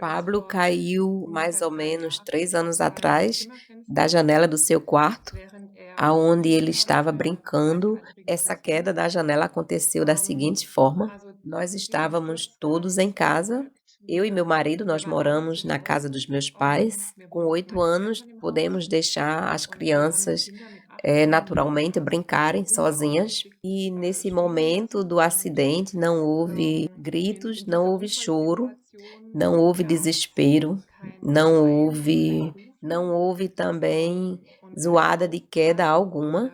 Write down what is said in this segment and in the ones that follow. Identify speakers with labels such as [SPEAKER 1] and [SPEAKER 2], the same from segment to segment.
[SPEAKER 1] Pablo caiu mais ou menos 3 anos atrás da janela do seu quarto, aonde ele estava brincando. Essa queda da janela aconteceu da seguinte forma: nós estávamos todos em casa, eu e meu marido, nós moramos na casa dos meus pais. Com 8 anos, podemos deixar as crianças, naturalmente brincarem sozinhas. E nesse momento do acidente não houve gritos, não houve choro, não houve desespero, não houve também zoada de queda alguma.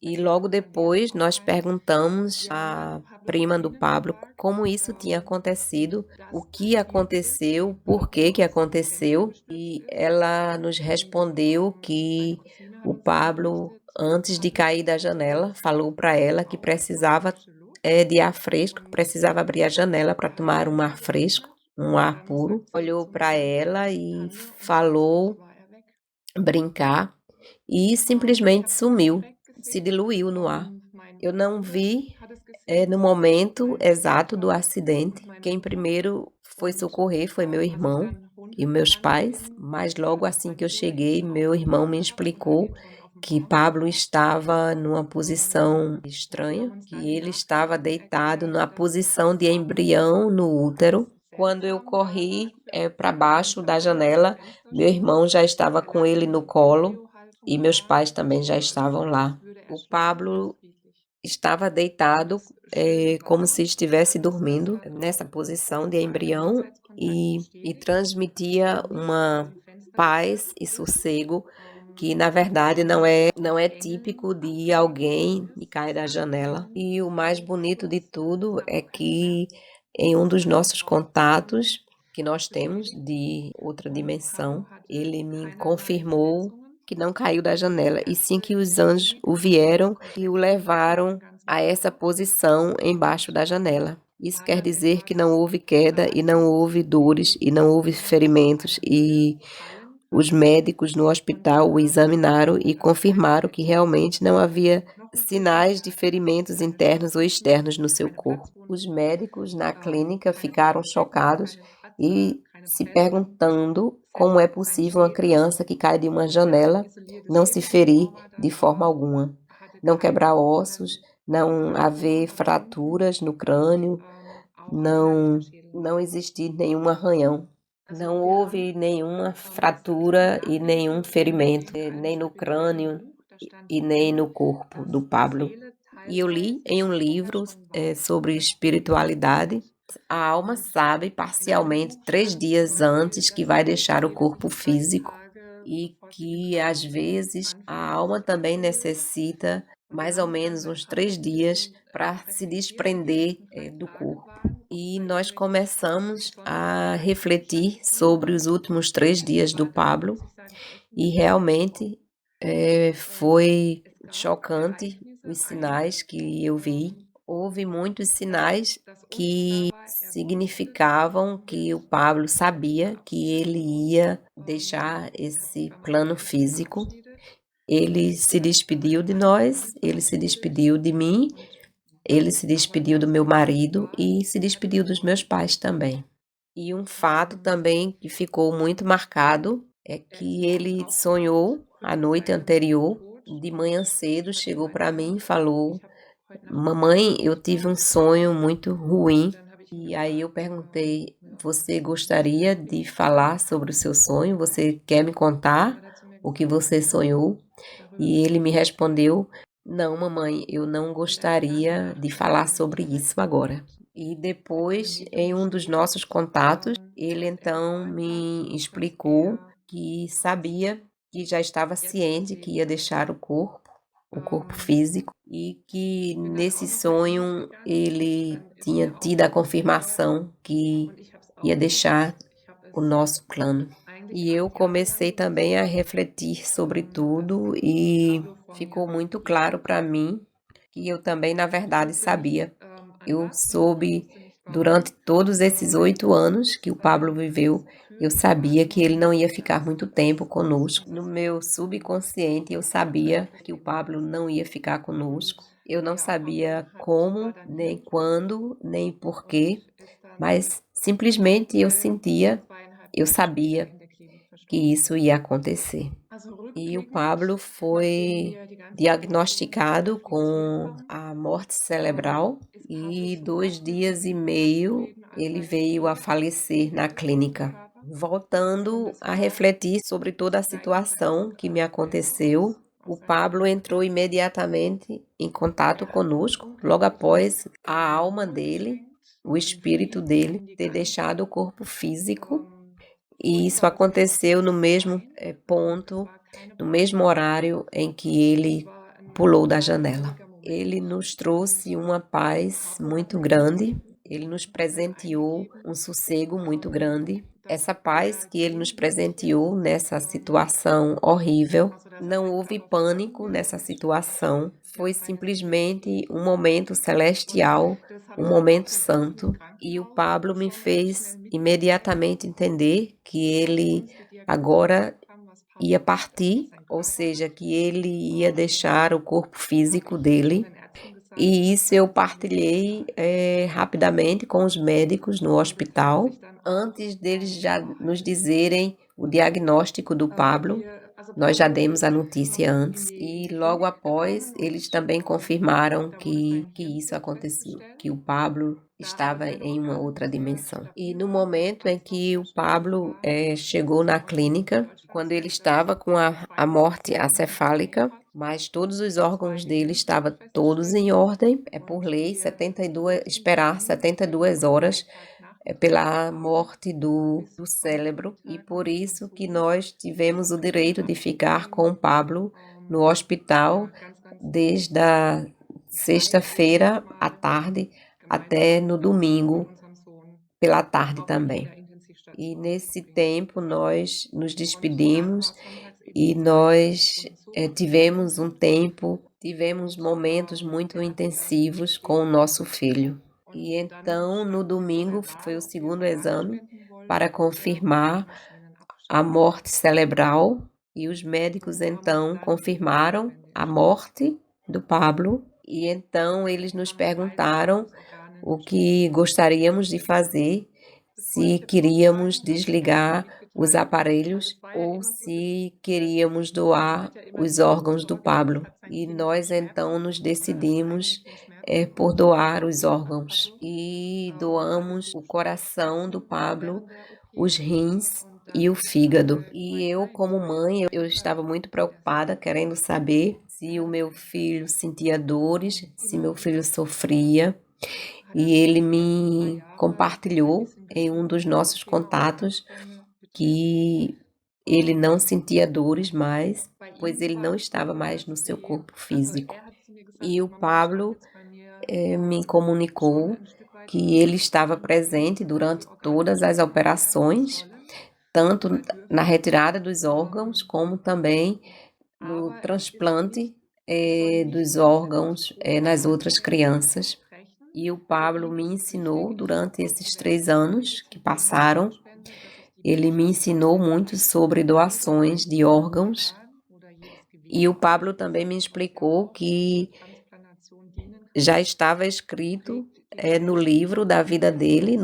[SPEAKER 1] E logo depois nós perguntamos à prima do Pablo como isso tinha acontecido, o que aconteceu, por que que aconteceu, e ela nos respondeu que o Pablo, antes de cair da janela, falou para ela que precisava de ar fresco, precisava abrir a janela para tomar um ar fresco, um ar puro. Olhou para ela e falou brincar e simplesmente sumiu, se diluiu no ar. Eu não vi no momento exato do acidente. Quem primeiro foi socorrer foi meu irmão e meus pais, mas logo assim que eu cheguei, meu irmão me explicou que Pablo estava numa posição estranha, que ele estava deitado na posição de embrião no útero. Quando eu corri para baixo da janela, meu irmão já estava com ele no colo e meus pais também já estavam lá. O Pablo estava deitado, como se estivesse dormindo, nessa posição de embrião, e transmitia uma paz e sossego que, na verdade, não é típico de alguém que cai da janela. E o mais bonito de tudo é que, em um dos nossos contatos que nós temos de outra dimensão, ele me confirmou que não caiu da janela, e sim que os anjos o vieram e o levaram a essa posição embaixo da janela. Isso quer dizer que não houve queda e não houve dores e não houve ferimentos, e os médicos no hospital o examinaram e confirmaram que realmente não havia sinais de ferimentos internos ou externos no seu corpo. Os médicos na clínica ficaram chocados e se perguntando como é possível uma criança que cai de uma janela não se ferir de forma alguma, não quebrar ossos, não haver fraturas no crânio, não, não existir nenhum arranhão. Não houve nenhuma fratura e nenhum ferimento, nem no crânio e nem no corpo do Pablo. E eu li em um livro sobre espiritualidade. A alma sabe parcialmente 3 dias antes que vai deixar o corpo físico, e que às vezes a alma também necessita mais ou menos uns 3 dias para se desprender do corpo. E nós começamos a refletir sobre os últimos 3 dias do Pablo, e realmente foi chocante os sinais que eu vi. Houve muitos sinais que significavam que o Pablo sabia que ele ia deixar esse plano físico. Ele se despediu de nós, ele se despediu de mim, ele se despediu do meu marido e se despediu dos meus pais também. E um fato também que ficou muito marcado é que ele sonhou a noite anterior, de manhã cedo, chegou para mim e falou: Mamãe, eu tive um sonho muito ruim. E aí eu perguntei: Você gostaria de falar sobre o seu sonho? Você quer me contar o que você sonhou? E ele me respondeu: Não, mamãe, eu não gostaria de falar sobre isso agora. E depois, em um dos nossos contatos, ele então me explicou que sabia, que já estava ciente que ia deixar o corpo físico, e que nesse sonho ele tinha tido a confirmação que ia deixar o nosso plano. E eu comecei também a refletir sobre tudo, e ficou muito claro para mim que eu também, na verdade, sabia. Eu soube durante todos esses 8 anos que o Pablo viveu, eu sabia que ele não ia ficar muito tempo conosco. No meu subconsciente, eu sabia que o Pablo não ia ficar conosco. Eu não sabia como, nem quando, nem porquê, mas simplesmente eu sentia eu sabia que isso ia acontecer. E o Pablo foi diagnosticado com a morte cerebral e 2 dias e meio ele veio a falecer na clínica. Voltando a refletir sobre toda a situação que me aconteceu, o Pablo entrou imediatamente em contato conosco, logo após a alma dele, o espírito dele, ter deixado o corpo físico, e isso aconteceu no mesmo ponto, no mesmo horário em que ele pulou da janela. Ele nos trouxe uma paz muito grande, ele nos presenteou um sossego muito grande. Essa paz que ele nos presenteou nessa situação horrível, não houve pânico nessa situação, foi simplesmente um momento celestial, um momento santo, e o Pablo me fez imediatamente entender que ele agora ia partir, ou seja, que ele ia deixar o corpo físico dele, e isso eu partilhei rapidamente com os médicos no hospital, antes deles já nos dizerem o diagnóstico do Pablo. Nós já demos a notícia antes e logo após eles também confirmaram que isso aconteceu, que o Pablo estava em uma outra dimensão. E no momento em que o Pablo chegou na clínica, quando ele estava com a morte acefálica, mas todos os órgãos dele estavam todos em ordem, é por lei, esperar 72 horas pela morte do cérebro, e por isso que nós tivemos o direito de ficar com o Pablo no hospital desde a sexta-feira à tarde até no domingo pela tarde também. E nesse tempo nós nos despedimos e nós tivemos momentos muito intensivos com o nosso filho. E então, no domingo, foi o segundo exame para confirmar a morte cerebral, e os médicos então confirmaram a morte do Pablo, e então eles nos perguntaram o que gostaríamos de fazer, se queríamos desligar os aparelhos ou se queríamos doar os órgãos do Pablo. E nós então nos decidimos por doar os órgãos e doamos o coração do Pablo, os rins e o fígado. E eu, como mãe, eu estava muito preocupada, querendo saber se o meu filho sentia dores, se meu filho sofria. E ele me compartilhou em um dos nossos contatos que ele não sentia dores mais, pois ele não estava mais no seu corpo físico. E o Pablo me comunicou que ele estava presente durante todas as operações, tanto na retirada dos órgãos, como também no transplante dos órgãos nas outras crianças. E o Pablo me ensinou durante esses 3 anos que passaram, ele me ensinou muito sobre doações de órgãos. E o Pablo também me explicou que já estava escrito no livro da vida dele,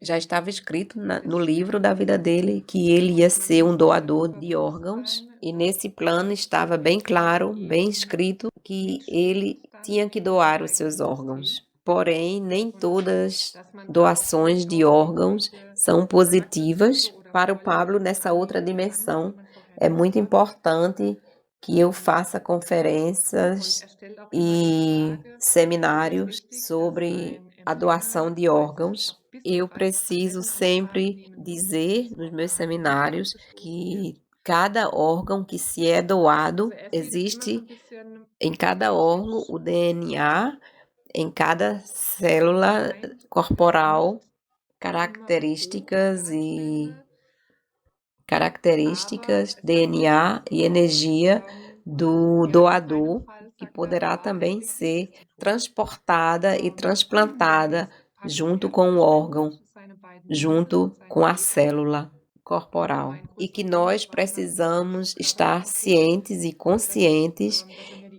[SPEAKER 1] já estava escrito no livro da vida dele que ele ia ser um doador de órgãos, e nesse plano estava bem claro, bem escrito, que ele tinha que doar os seus órgãos. Porém, nem todas doações de órgãos são positivas. Para o Pablo, nessa outra dimensão, é muito importante que eu faça conferências e seminários sobre a doação de órgãos. Eu preciso sempre dizer nos meus seminários que cada órgão que se é doado, existe em cada órgão o DNA, em cada célula corporal, características, DNA e energia do doador, que poderá também ser transportada e transplantada junto com o órgão, junto com a célula corporal. E que nós precisamos estar cientes e conscientes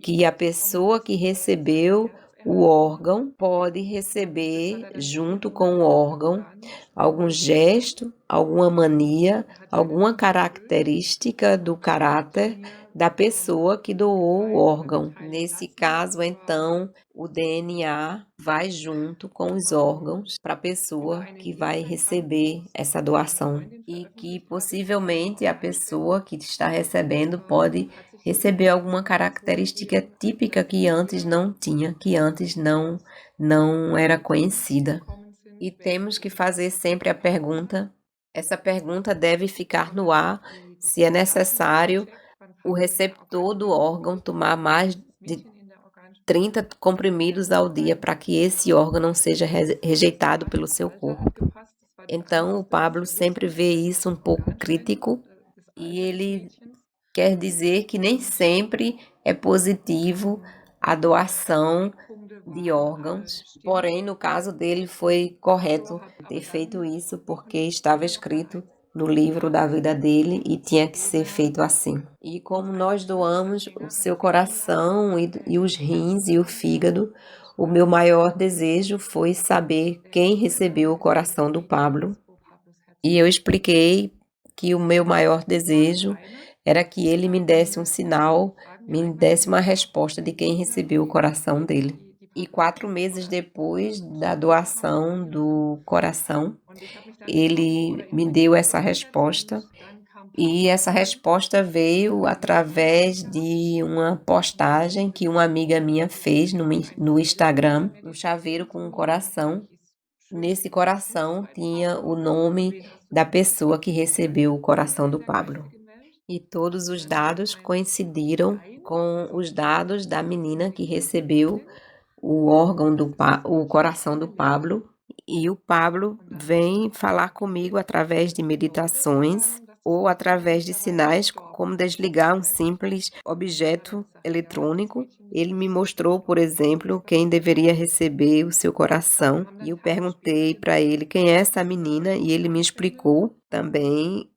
[SPEAKER 1] que a pessoa que recebeu o órgão pode receber, junto com o órgão, algum gesto alguma mania, alguma característica do caráter da pessoa que doou o órgão. Nesse caso, então, o DNA vai junto com os órgãos para a pessoa que vai receber essa doação e que possivelmente a pessoa que está recebendo pode receber alguma característica típica que antes não tinha, que antes não era conhecida. E temos que fazer sempre a pergunta, essa pergunta deve ficar no ar se é necessário o receptor do órgão tomar mais de 30 comprimidos ao dia para que esse órgão não seja rejeitado pelo seu corpo. Então, o Pablo sempre vê isso um pouco crítico e ele quer dizer que nem sempre é positivo a doação de órgãos, porém, no caso dele, foi correto ter feito isso porque estava escrito no livro da vida dele e tinha que ser feito assim. E como nós doamos o seu coração e os rins e o fígado, o meu maior desejo foi saber quem recebeu o coração do Pablo. E eu expliquei que o meu maior desejo era que ele me desse um sinal, me desse uma resposta de quem recebeu o coração dele. E 4 meses depois da doação do coração, ele me deu essa resposta. E essa resposta veio através de uma postagem que uma amiga minha fez no Instagram, um chaveiro com um coração. Nesse coração tinha o nome da pessoa que recebeu o coração do Pablo. E todos os dados coincidiram com os dados da menina que recebeu o órgão o coração do Pablo. E o Pablo vem falar comigo através de meditações ou através de sinais, como desligar um simples objeto eletrônico. Ele me mostrou, por exemplo, quem deveria receber o seu coração e eu perguntei para ele quem é essa menina e ele me explicou também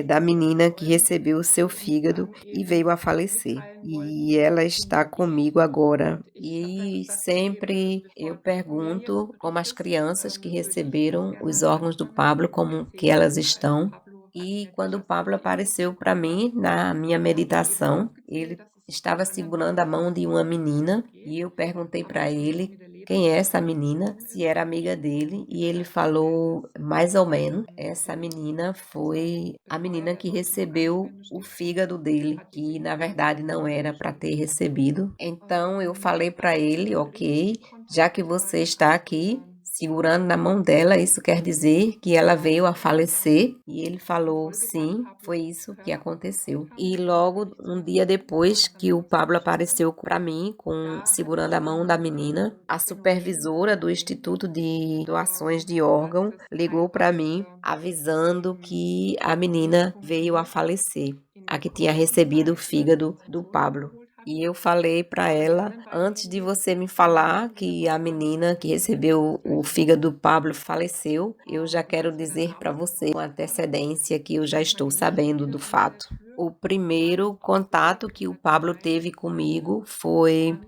[SPEAKER 1] da menina que recebeu o seu fígado e veio a falecer. E ela está comigo agora. E sempre eu pergunto como as crianças que receberam os órgãos do Pablo, como que elas estão. E quando o Pablo apareceu para mim na minha meditação, ele estava segurando a mão de uma menina e eu perguntei para ele quem é essa menina, se era amiga dele, e ele falou mais ou menos. Essa menina foi a menina que recebeu o fígado dele, que na verdade não era para ter recebido. Então eu falei para ele, ok, já que você está aqui segurando na mão dela, isso quer dizer que ela veio a falecer? E ele falou, sim, foi isso que aconteceu. E logo um dia depois que o Pablo apareceu para mim, segurando a mão da menina, a supervisora do Instituto de Doações de Órgão ligou para mim avisando que a menina veio a falecer, a que tinha recebido o fígado do Pablo. E eu falei para ela, antes de você me falar que a menina que recebeu o fígado do Pablo faleceu, eu já quero dizer para você com antecedência que eu já estou sabendo do fato. O primeiro contato que o Pablo teve comigo foi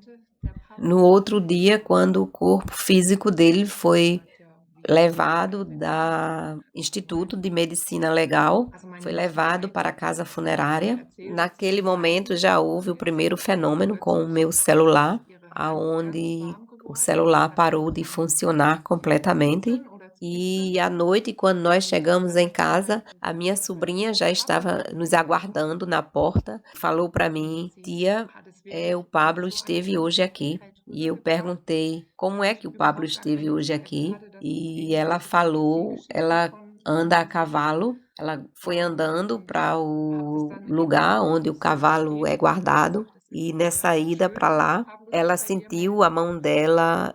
[SPEAKER 1] no outro dia, quando o corpo físico dele foi levado da Instituto de Medicina Legal, foi levado para a casa funerária. Naquele momento já houve o primeiro fenômeno com o meu celular, aonde o celular parou de funcionar completamente. E à noite, quando nós chegamos em casa, a minha sobrinha já estava nos aguardando na porta. Falou para mim, tia, o Pablo esteve hoje aqui. E eu perguntei como é que o Pablo esteve hoje aqui. E ela falou, ela anda a cavalo. Ela foi andando para o lugar onde o cavalo é guardado. E nessa ida para lá, ela sentiu a mão dela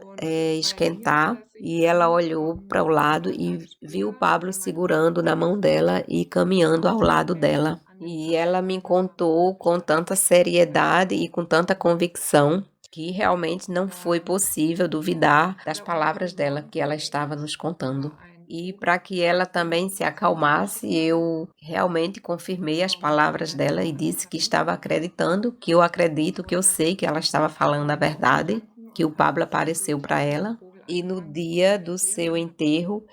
[SPEAKER 1] esquentar e ela olhou para o lado e viu o Pablo segurando na mão dela e caminhando ao lado dela. E ela me contou com tanta seriedade e com tanta convicção que realmente não foi possível duvidar das palavras dela que ela estava nos contando. E para que ela também se acalmasse, eu realmente confirmei as palavras dela e disse que estava acreditando, que eu acredito, que eu sei que ela estava falando a verdade, que o Pablo apareceu para ela. e no dia do seu enterro,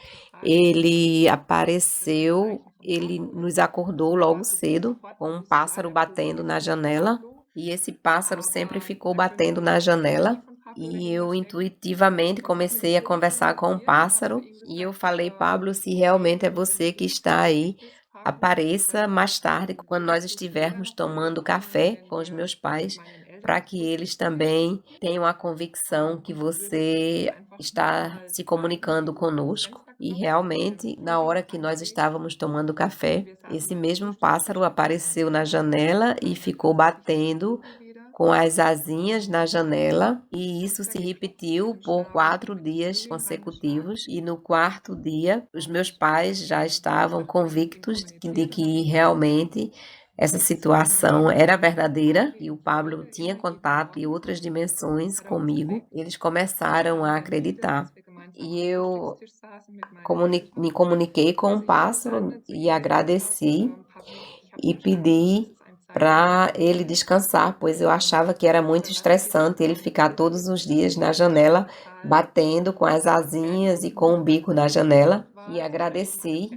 [SPEAKER 1] ele apareceu, ele nos acordou logo cedo com um pássaro batendo na janela, e esse pássaro sempre ficou batendo na janela. E eu intuitivamente comecei a conversar com o pássaro e eu falei: Pablo, se realmente é você que está aí, apareça mais tarde, quando nós estivermos tomando café com os meus pais, para que eles também tenham a convicção que você está se comunicando conosco. E realmente, na hora que nós estávamos tomando café, esse mesmo pássaro apareceu na janela e ficou batendo com as asinhas na janela, e isso se repetiu por 4 dias consecutivos. E no quarto dia, os meus pais já estavam convictos de que realmente essa situação era verdadeira e o Pablo tinha contato e outras dimensões comigo. Eles começaram a acreditar. E eu me comuniquei com o pássaro e agradeci e pedi para ele descansar, pois eu achava que era muito estressante ele ficar todos os dias na janela, batendo com as asinhas e com o bico na janela. E agradeci,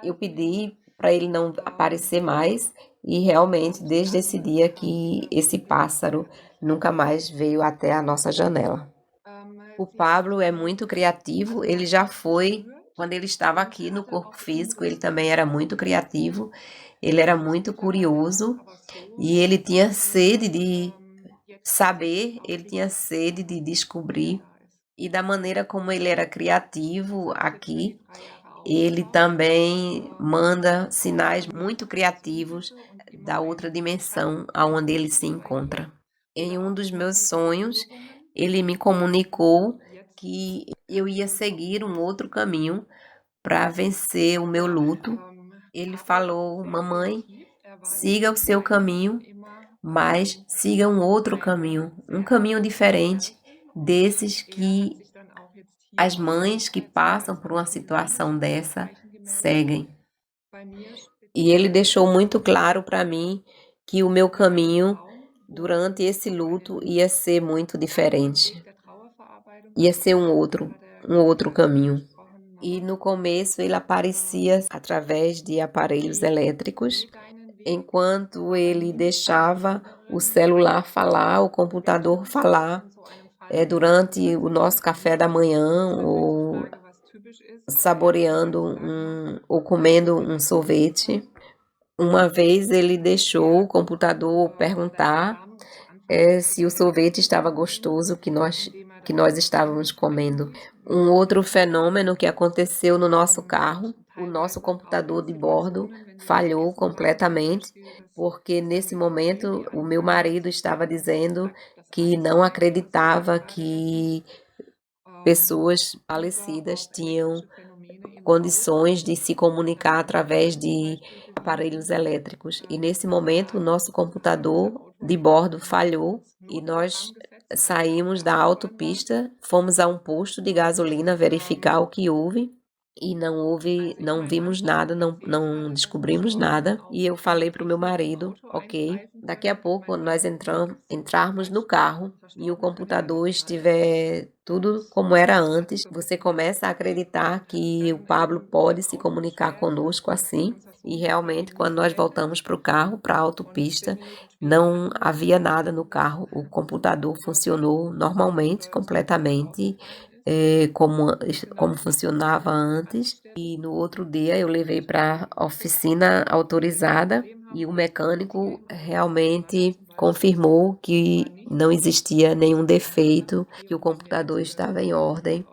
[SPEAKER 1] eu pedi para ele não aparecer mais, e realmente desde esse dia que esse pássaro nunca mais veio até a nossa janela. O Pablo é muito criativo, ele já foi, quando ele estava aqui no corpo físico, ele também era muito criativo, ele era muito curioso e ele tinha sede de saber, ele tinha sede de descobrir. E da maneira como ele era criativo aqui, ele também manda sinais muito criativos da outra dimensão aonde ele se encontra. Em um dos meus sonhos, ele me comunicou que eu ia seguir um outro caminho para vencer o meu luto. Ele falou: Mamãe, siga o seu caminho, mas siga um outro caminho, um caminho diferente desses que as mães que passam por uma situação dessa seguem. E ele deixou muito claro para mim que o meu caminho durante esse luto ia ser muito diferente. Ia ser um outro caminho. E no começo ele aparecia através de aparelhos elétricos, enquanto ele deixava o celular falar, o computador falar, durante o nosso café da manhã, ou saboreando ou comendo um sorvete. Uma vez ele deixou o computador perguntar se o sorvete estava gostoso que nós estávamos comendo. Um outro fenômeno que aconteceu no nosso carro, o nosso computador de bordo falhou completamente, porque nesse momento o meu marido estava dizendo que não acreditava que pessoas falecidas tinham condições de se comunicar através de aparelhos elétricos. E nesse momento, o nosso computador de bordo falhou e nós saímos da autopista, fomos a um posto de gasolina verificar o que houve. E não vimos nada, não descobrimos nada. E eu falei para o meu marido: ok, daqui a pouco, quando nós entrarmos no carro e o computador estiver tudo como era antes, você começa a acreditar que o Pablo pode se comunicar conosco assim. E realmente, quando nós voltamos para o carro, para a autopista, não havia nada no carro. O computador funcionou normalmente, completamente, como funcionava antes. E no outro dia eu levei para a oficina autorizada e o mecânico realmente confirmou que não existia nenhum defeito, que o computador estava em ordem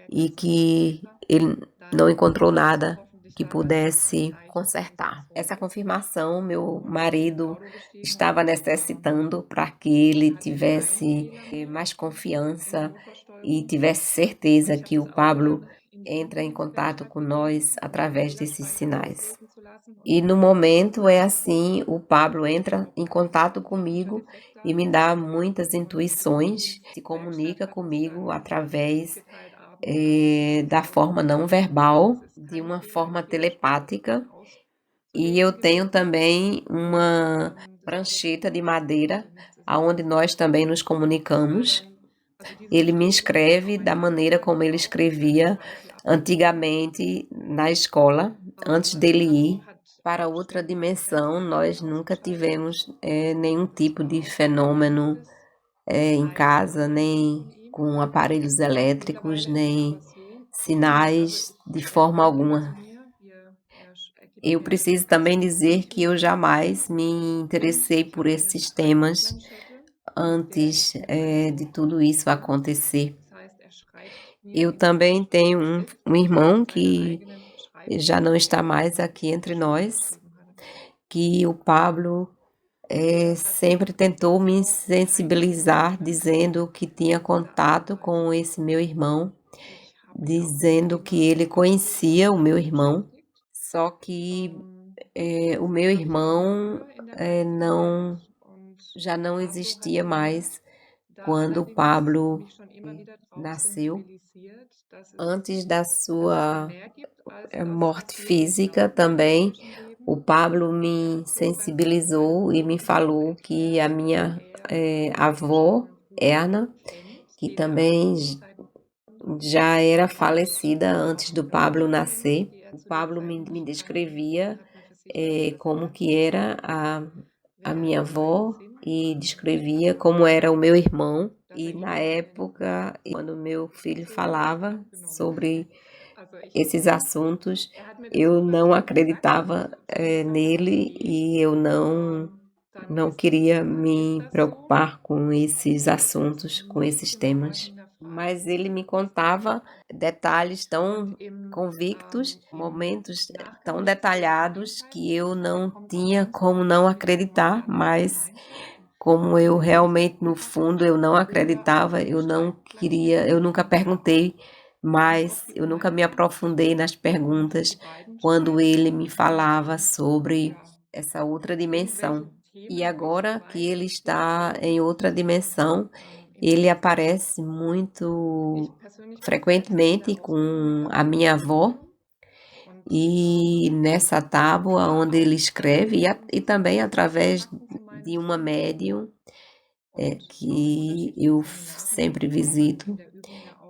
[SPEAKER 1] e que ele não encontrou nada que pudesse consertar. Essa confirmação meu marido estava necessitando para que ele tivesse mais confiança e tivesse certeza que o Pablo entra em contato com nós através desses sinais. E no momento é assim, o Pablo entra em contato comigo e me dá muitas intuições, se comunica comigo através da forma não verbal, de uma forma telepática. E eu tenho também uma prancheta de madeira, aonde nós também nos comunicamos. Ele me escreve da maneira como ele escrevia antigamente na escola, antes dele ir para outra dimensão. Nós nunca tivemos nenhum tipo de fenômeno em casa, nem com aparelhos elétricos, nem sinais de forma alguma. Eu preciso também dizer que eu jamais me interessei por esses temas antes de tudo isso acontecer. Eu também tenho um irmão que já não está mais aqui entre nós, que o Pablo sempre tentou me sensibilizar, dizendo que tinha contato com esse meu irmão, dizendo que ele conhecia o meu irmão, só que o meu irmão não, já não existia mais quando o Pablo nasceu. Antes da sua morte física também, o Pablo me sensibilizou e me falou que a minha avó, Erna, que também já era falecida antes do Pablo nascer, o Pablo me descrevia como que era a minha avó e descrevia como era o meu irmão. E na época, quando meu filho falava sobre esses assuntos, eu não acreditava nele e eu não queria me preocupar com esses assuntos, com esses temas. Mas ele me contava detalhes tão convictos, momentos tão detalhados que eu não tinha como não acreditar, mas como eu realmente no fundo eu não acreditava, eu não queria, eu nunca perguntei, mas eu nunca me aprofundei nas perguntas quando ele me falava sobre essa outra dimensão. E agora que ele está em outra dimensão, ele aparece muito frequentemente com a minha avó e nessa tábua onde ele escreve e também através de uma médium que eu sempre visito.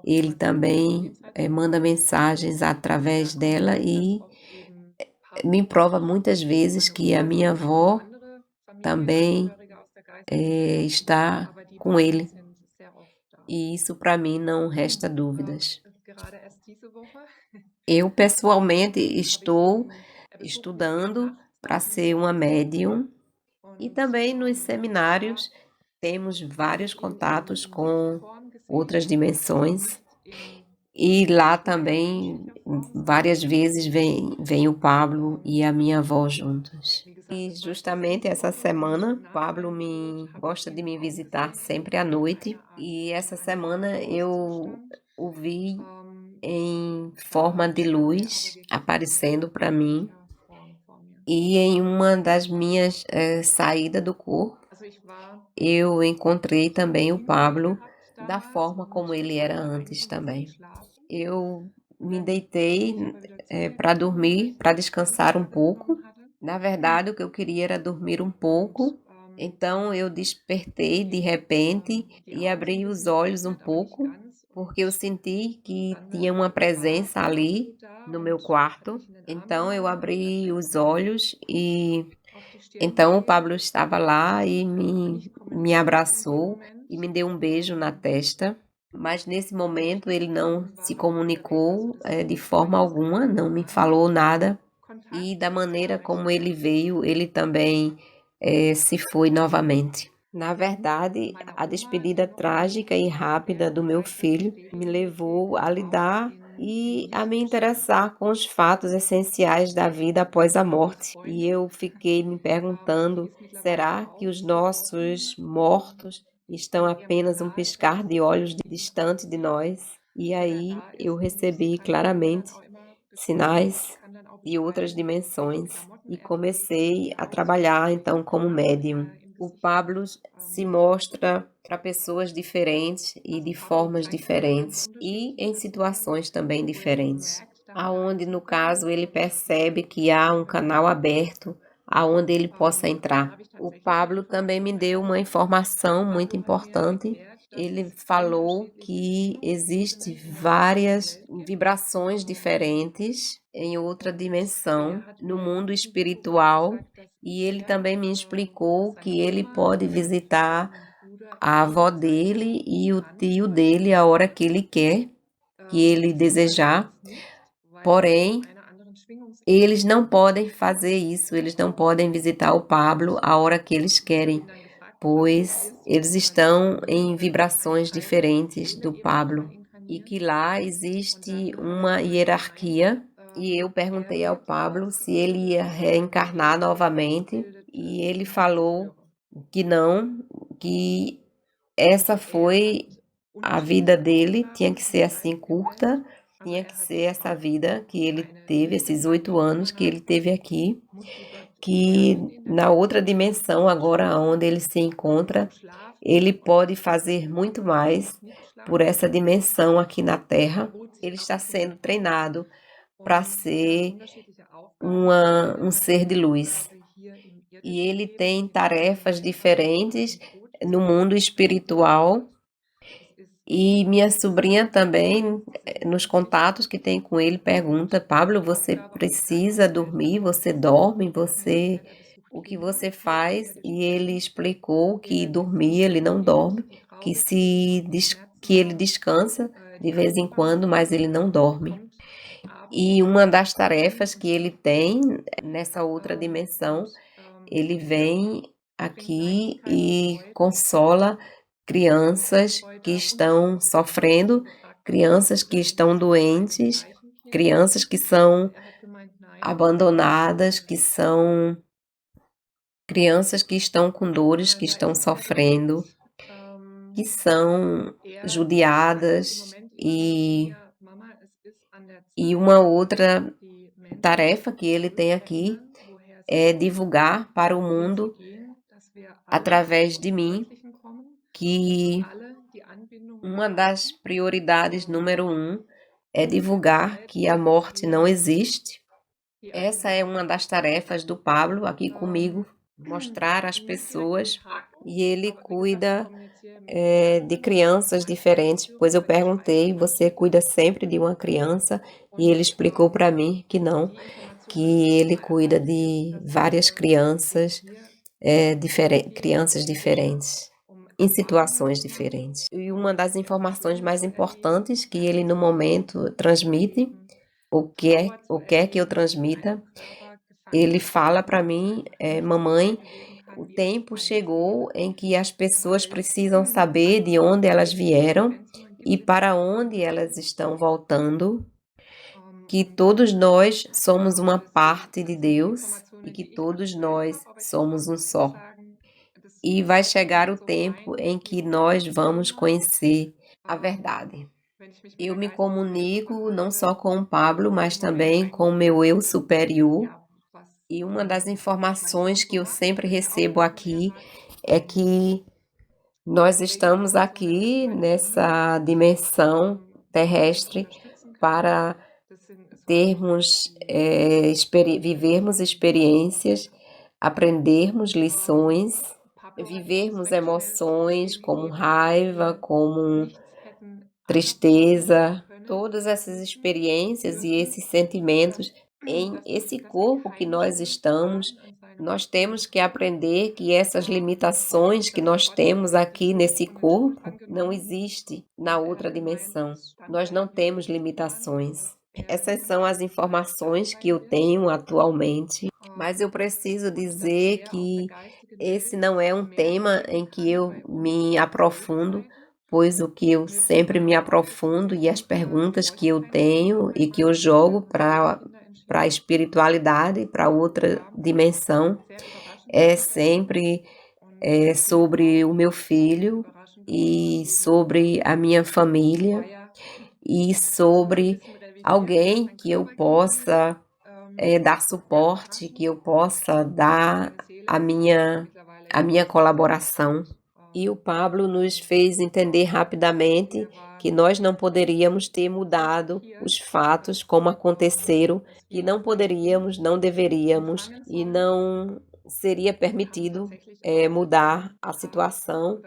[SPEAKER 1] Ele também manda mensagens através dela e me prova muitas vezes que a minha avó também está com ele. E isso para mim não resta dúvidas. Eu pessoalmente estou estudando para ser uma médium e também nos seminários temos vários contatos com outras dimensões e lá também várias vezes vem o Pablo e a minha avó juntos. E justamente essa semana, o Pablo gosta de me visitar sempre à noite e essa semana eu o vi em forma de luz aparecendo para mim e em uma das minhas saídas do corpo eu encontrei também o Pablo da forma como ele era antes também. Eu me deitei para dormir, para descansar um pouco. Na verdade, o que eu queria era dormir um pouco. Então eu despertei de repente e abri os olhos um pouco, porque eu senti que tinha uma presença ali no meu quarto. Então eu abri os olhos e então o Pablo estava lá e me abraçou e me deu um beijo na testa. Mas nesse momento ele não se comunicou de forma alguma, não me falou nada. E da maneira como ele veio, ele também se foi novamente. Na verdade, a despedida trágica e rápida do meu filho me levou a lidar e a me interessar com os fatos essenciais da vida após a morte. E eu fiquei me perguntando: será que os nossos mortos estão apenas um piscar de olhos distante de nós? E aí eu recebi claramente sinais de outras dimensões e comecei a trabalhar então como médium. O Pablo se mostra para pessoas diferentes e de formas diferentes e em situações também diferentes, aonde no caso ele percebe que há um canal aberto aonde ele possa entrar. O Pablo também me deu uma informação muito importante ele falou que existe várias vibrações diferentes em outra dimensão, no mundo espiritual, e ele também me explicou que ele pode visitar a avó dele e o tio dele a hora que ele quer, que ele desejar, porém, eles não podem fazer isso, eles não podem visitar o Pablo a hora que eles querem, pois eles estão em vibrações diferentes do Pablo e que lá existe uma hierarquia. E eu perguntei ao Pablo se ele ia reencarnar novamente e ele falou que não, que essa foi a vida dele, tinha que ser assim curta, tinha que ser essa vida que ele teve, esses 8 anos que ele teve aqui, que na outra dimensão, agora onde ele se encontra, ele pode fazer muito mais por essa dimensão aqui na Terra. Ele está sendo treinado para ser um ser de luz. E ele tem tarefas diferentes no mundo espiritual. E minha sobrinha também, nos contatos que tem com ele, pergunta: Pablo, você precisa dormir? Você dorme? O que você faz? E ele explicou que dormir ele não dorme, que ele descansa de vez em quando, mas ele não dorme. E uma das tarefas que ele tem nessa outra dimensão, ele vem aqui e consola crianças que estão sofrendo, crianças que estão doentes, crianças que são abandonadas, que são crianças que estão com dores, que estão sofrendo, que são judiadas e uma outra tarefa que ele tem aqui é divulgar para o mundo, através de mim, que uma das prioridades número 1 é divulgar que a morte não existe. Essa é uma das tarefas do Pablo aqui comigo, mostrar às pessoas, e ele cuida de crianças diferentes, pois eu perguntei, você cuida sempre de uma criança? E ele explicou para mim que não, que ele cuida de várias crianças, crianças diferentes, em situações diferentes. E uma das informações mais importantes que ele no momento transmite, o que é que eu transmita, ele fala para mim, mamãe, o tempo chegou em que as pessoas precisam saber de onde elas vieram e para onde elas estão voltando, que todos nós somos uma parte de Deus e que todos nós somos um só. E vai chegar o tempo em que nós vamos conhecer a verdade. Eu me comunico não só com o Pablo, mas também com o meu eu superior. E uma das informações que eu sempre recebo aqui é que nós estamos aqui nessa dimensão terrestre para vivermos experiências, aprendermos lições, vivermos emoções como raiva, como tristeza, todas essas experiências e esses sentimentos em esse corpo que nós estamos. Nós temos que aprender que essas limitações que nós temos aqui nesse corpo não existe na outra dimensão. Nós não temos limitações. Essas são as informações que eu tenho atualmente, mas eu preciso dizer que esse não é um tema em que eu me aprofundo, pois o que eu sempre me aprofundo e as perguntas que eu tenho e que eu jogo para a espiritualidade, para outra dimensão, é sempre sobre o meu filho e sobre a minha família e sobre alguém que eu possa dar suporte, que eu possa dar a minha colaboração. E o Pablo nos fez entender rapidamente que nós não poderíamos ter mudado os fatos como aconteceram, que não poderíamos, não deveríamos e não seria permitido mudar a situação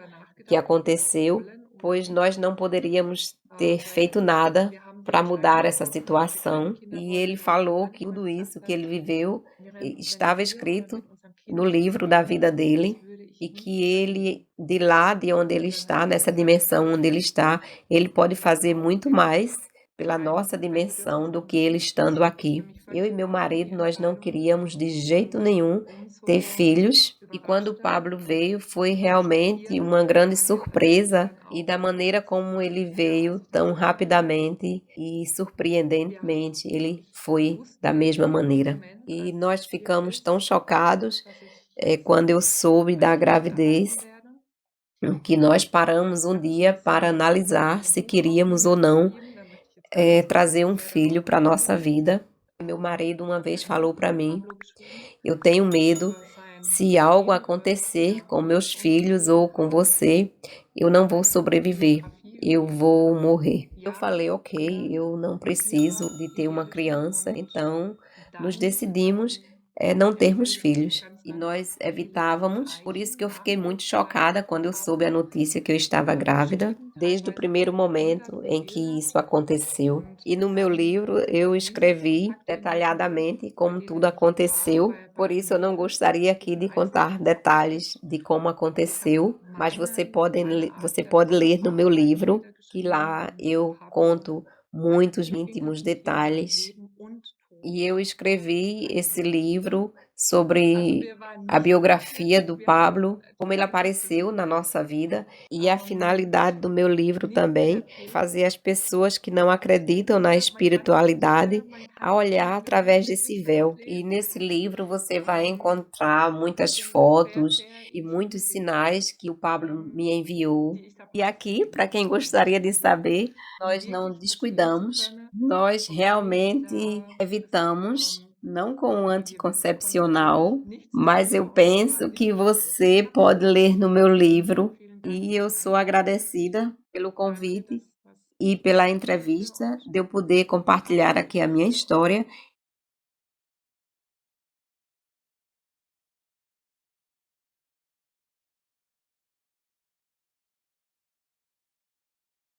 [SPEAKER 1] que aconteceu, pois nós não poderíamos ter feito nada para mudar essa situação. E ele falou que tudo isso que ele viveu estava escrito no livro da vida dele e que ele, de lá de onde ele está, nessa dimensão onde ele está, ele pode fazer muito mais pela nossa dimensão do que ele estando aqui. Eu e meu marido, nós não queríamos de jeito nenhum ter filhos, e quando o Pablo veio foi realmente uma grande surpresa, e da maneira como ele veio tão rapidamente e surpreendentemente, ele foi da mesma maneira. E nós ficamos tão chocados, quando eu soube da gravidez, que nós paramos um dia para analisar se queríamos ou não trazer um filho para nossa vida. Meu marido uma vez falou para mim: eu tenho medo, se algo acontecer com meus filhos ou com você, eu não vou sobreviver, eu vou morrer. Eu falei: ok, eu não preciso de ter uma criança, então nos decidimos não termos filhos. E nós evitávamos, por isso que eu fiquei muito chocada quando eu soube a notícia que eu estava grávida, desde o primeiro momento em que isso aconteceu. E no meu livro eu escrevi detalhadamente como tudo aconteceu, por isso eu não gostaria aqui de contar detalhes de como aconteceu, mas você pode ler no meu livro, que lá eu conto muitos íntimos detalhes. E eu escrevi esse livro sobre a biografia do Pablo, como ele apareceu na nossa vida, e a finalidade do meu livro também, fazer as pessoas que não acreditam na espiritualidade a olhar através desse véu. E nesse livro você vai encontrar muitas fotos e muitos sinais que o Pablo me enviou. E aqui, para quem gostaria de saber, nós não descuidamos, nós realmente evitamos, não com o anticoncepcional, mas eu penso que você pode ler no meu livro, e eu sou agradecida pelo convite e pela entrevista, de eu poder compartilhar aqui a minha história